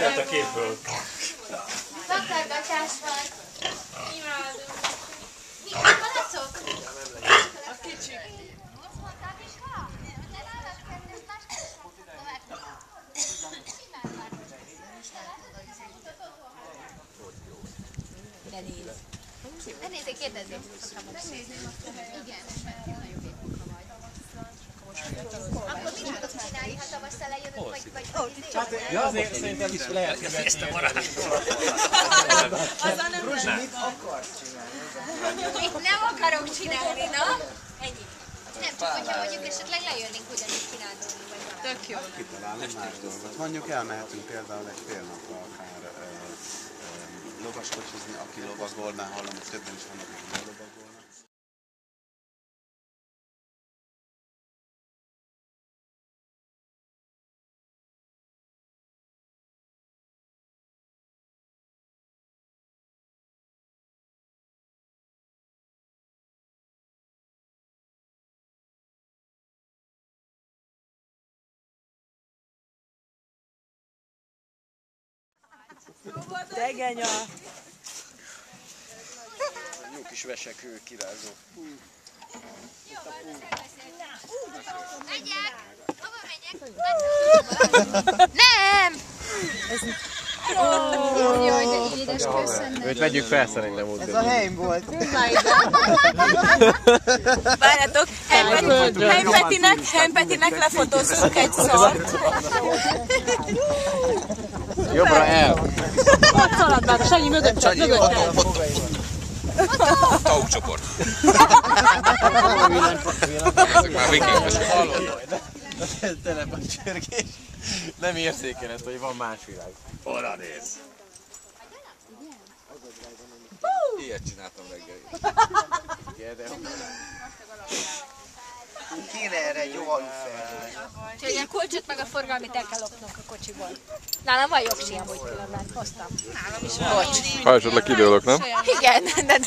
Jött a képből. Takargatás van. Imádom. Mi kalacok? A kicsik. Ne nézzék, kérdezzék. Igen. Akkor mit tudok csinálni, ha tavasszal eljövök, vagy... Ja, azért szerintem is lehet követni. Ezt a barát. Ruzsi, mit akarsz csinálni? Mit nem akarok csinálni, na? Ennyi. Nem csak, hogyha mondjuk esetleg lejönnénk ugyanígy kirándulni, vagy valami. Tök jó. Kitalálni más dolgot. Mondjuk elmehetünk például egy fél napra akár lovaskocsizni, aki lovagol, mert hallom, hogy többen is vannak, akik lovagolnak. Tegenya! Jó kis vesekő kirázó. Megyek! Hova megyek? Nem! Jaj, de édes, köszönöm. Őt vegyük fel szerintem úgy. Ez a helyem volt. Várjátok, Hempetinek lefotózzunk egy szart. Jobbra el! Ott szalad már, Sanyi mögötted. Taugcsoport. Ezek már vikingesek. Telep a csörgés. Nem érzékeled, hogy van más világ. Oda nézz! Ilyet csináltam reggel. Kéne erre egy jó alufel. Úgyhogy a kulcsot meg a forgalmit el kell lopnunk a kocsiból. Nálam van jogsi amúgy különben, hoztam. Nálam is van. Bocs. Ha esetleg kidőlök, nem? Igen, de...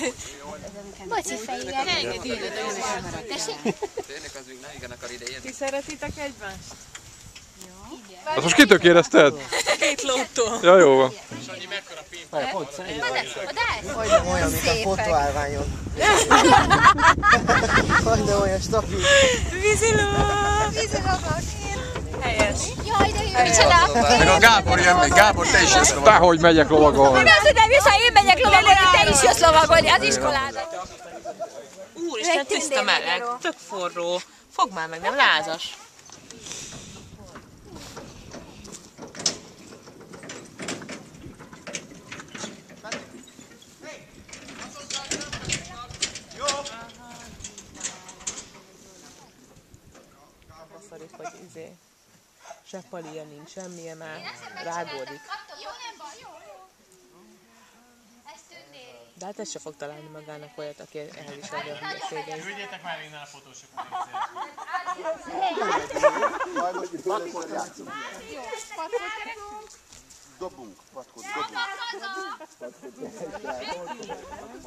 Bocsi fejére. Tessék? Tényleg az még igen akar idején. Ti szeretitek egymást? Azt most kitől kérdezted? Két lótól. Ja, jó van. Majdnem olyan, mint a fotóállványon. Majdnem olyan stabil. Víziló! Helyes. Jaj, de jó, micsoda! Meg a Gábor jön még. Gábor, te is jössz lovagolni. Dehogy megyek lovagolni. Mi az, hogy nem jössz, ha én megyek lovagolni, te is jössz lovagolni az iskoládat. Úristen, tiszta meleg, tök forró. Fogd már meg, nem lázas. Baszarik, hogy se palia nincs, semmilyen már rágódik. De hát ez se fog találni magának olyat, aki elviseli a hülyeségeit. Küldjétek már innen a fotósokat. Dobunk, patkot,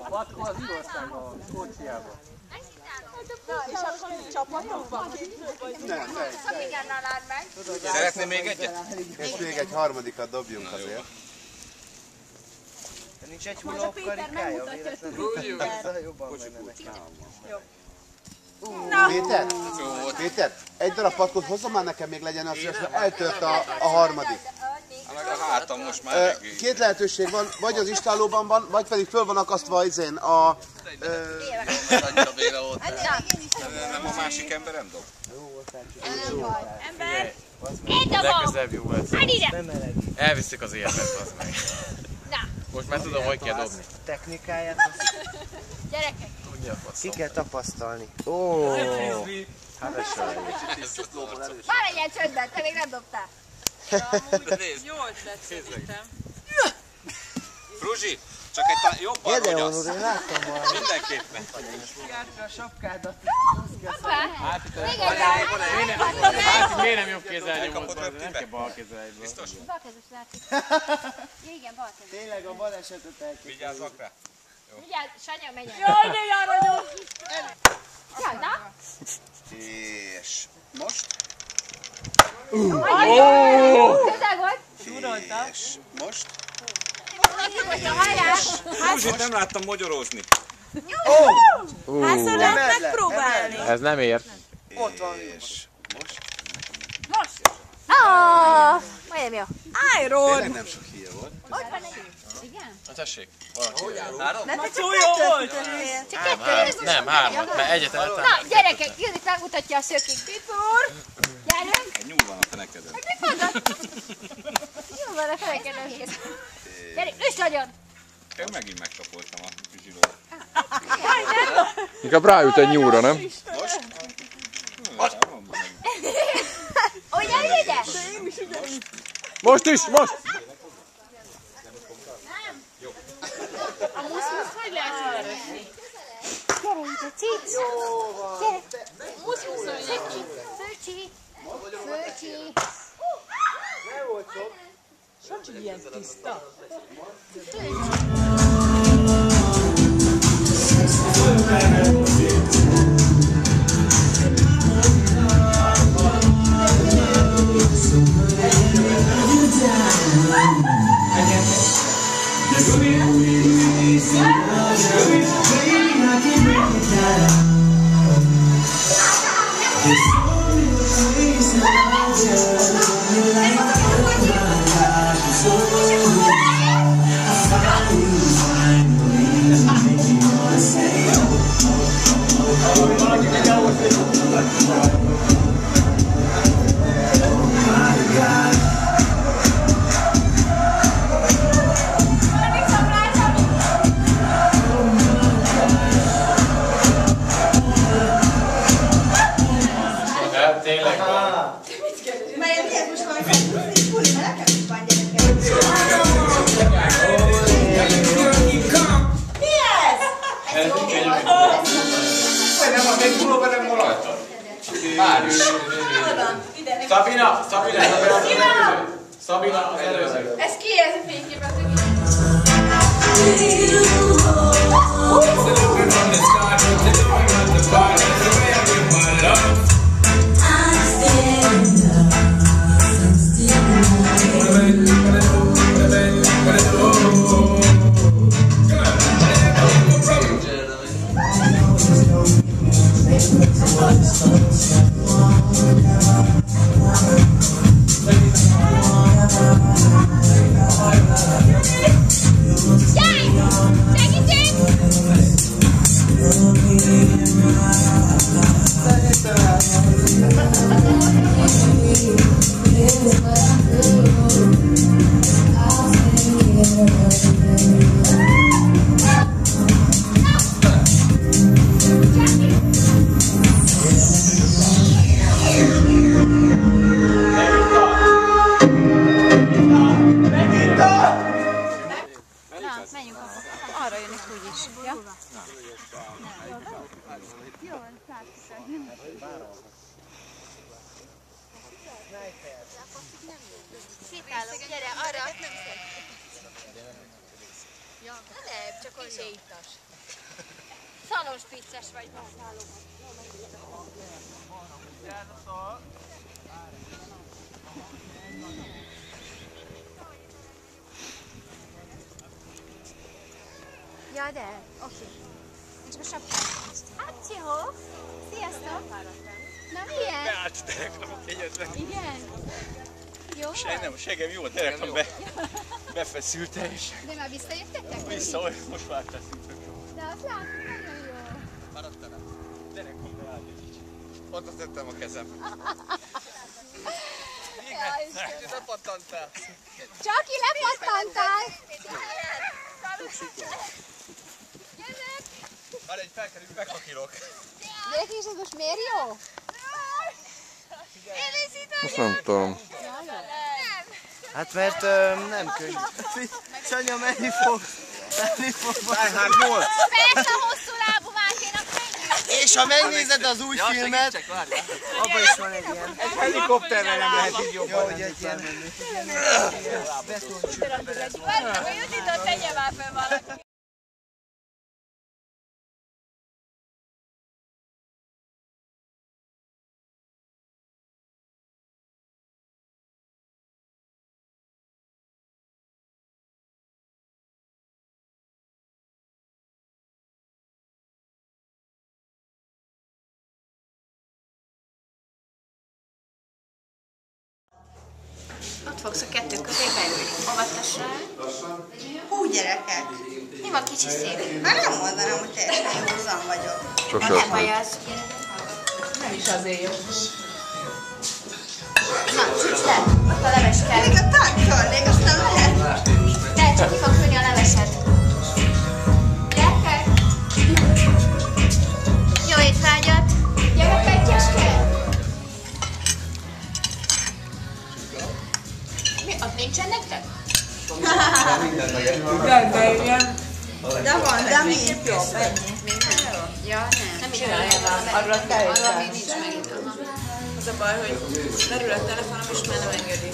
Patkó az Írországban, Skóciában. És akkor csapatok van? Szeretnél még egyet? és még egy harmadikat dobjunk azért. Nincs egy hullókarikája? Jobban menne nekem. Péter? Péter, egy darab patkót hozzam már nekem, még legyen az, hogy eltört a harmadik. Meg a hátam most már Két lehetőség van, vagy az istállóban van, vagy pedig föl van akasztva izén a... annyira béle volt. Nem a másik ember nem dob. Ember! Én dobom! Legközelebb jó lesz. Add ide! Elviszik az életet, az meg. Na, Most már tudom, hogy kell dobni. Technikáját gyerekek! Tudja a ki faszom. kell tapasztalni. Ó, Hát ez sajnos. Már legyen csöndben, te még nem dobtál. Jó ötlet szerintem. Fruzsi, csak egy jobban Gedeon hogyasz. úr, én láttam valami. Mindenképpen. Járta a sapkádat. Hoppá! Még egy Hát miért nem jobb kézzel nyomod? Nem kell bal kézzel egyből. Biztos? balkezes látszik. Ja, igen, balkezes. Tényleg a balesetet elképzelni. Vigyázzak rá. Vigyázz, Sanya, menjen. Jaj, de járanyom! Ja, na? És most. Közel volt. És most. Zsuzsit nem láttam magyarózni. Hányszor lehet megpróbálni? Ez nem ér. Ott van. És most. Majdnem jó. Tényleg nem sok híja volt. Na tessék. Jó volt! Csak kettő. Nem, hármat, mert egyet eltem. Na, gyerekek, Judit megmutatja a szökik. Pipur. Gyerünk. Egy nyúl van a fenekeden. Jó van a felekedős. Gyerünk, üss nagyon. Én megint megkapoltam a zsilót. Inkább ráüt egy nyúlra, nem? Olyan ügyes? Most is, most! A musz-musz hogy lehet szeretni? Gyere ide, cic! Gyere! Musz-muszolj neki! Fölcsi! Fölcsi! Socsi ilyen tiszta. Tényleg van. Nem, a még pulóban nem van rajta. Már is. Szabina, az előző. Ez ki ez a fényképet? Arra jönnek úgyis. Ja? Sétálok, gyere, arra. Nem, csak hogy sétas. Szalos vicces vagy, használom. Ja, de, oké. Nincs a sapkát. Akció! Sziasztok! Na milyen? Beállt telekom kegyetlen. Igen? Jó volt? Nem, a segem jó, a telekom befeszült teljesen. De már visszajöttetek? Vissza, most már teszünk. De azt látom, nagyon jó. Maradt el. Telekom beállt egy kicsit. Oda tettem a kezem. Igen, lepattantál. Csaki, lepattantál! Már egy felkerül, meghakilok. Gyerek is, ez most miért jó? Azt nem tudom. Hát mert nem könnyű. Sanya, menni fog. Reinhard 8. Persze a hosszú lábú Máténak menjünk! És ha megnézed az új filmet, abban is van egy ilyen. Egy helikopterrel nem lehet így jobban. Jó, hogy egy ilyen betoncsőbe. Várj, a Juditot tegye már fel valaki! fogsz a kettő közé beülni. Óvatosan. Hú, gyerekek! Mi van, kicsi szép? Már nem mondanám, hogy teljesen józan vagyok. Sose Nem azt baj mondom. az. Nem is azért jó. Na, csücs le! Ott a leves kell. Még a táncolnék, azt nem lehet. De csak ki fog fölni a levesed. Gyerekek! Jó étvágyat! Gyere, Pettyeske! Mi? Ott nincsen nektek? De ilyen... De van, de mi jobb, ennyi. Ja, nem. Nem Csinálja, arra kell. Arra még nincs meg. Az a baj, hogy merül a telefonom, és már nem engedi.